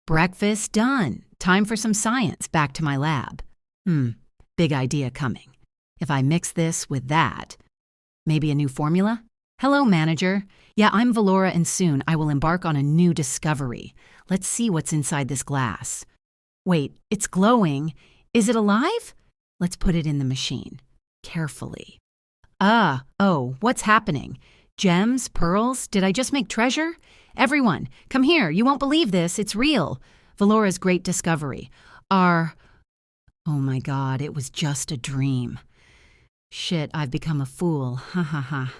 Breakfast done. Time for some science. Back to my lab. Big idea coming. If I mix this with that, maybe a new formula? Hello, manager. Yeah, I'm Velora, and soon I will embark on a new discovery. Let's see what's inside this glass. Wait, it's glowing. Is it alive? Let's put it in the machine. Carefully. Oh, what's happening? Gems? Pearls? Did I just make treasure? Everyone, come here. You won't believe this. It's real. Velora's great discovery. Oh my God, it was just a dream. Shit, I've become a fool. Ha ha ha.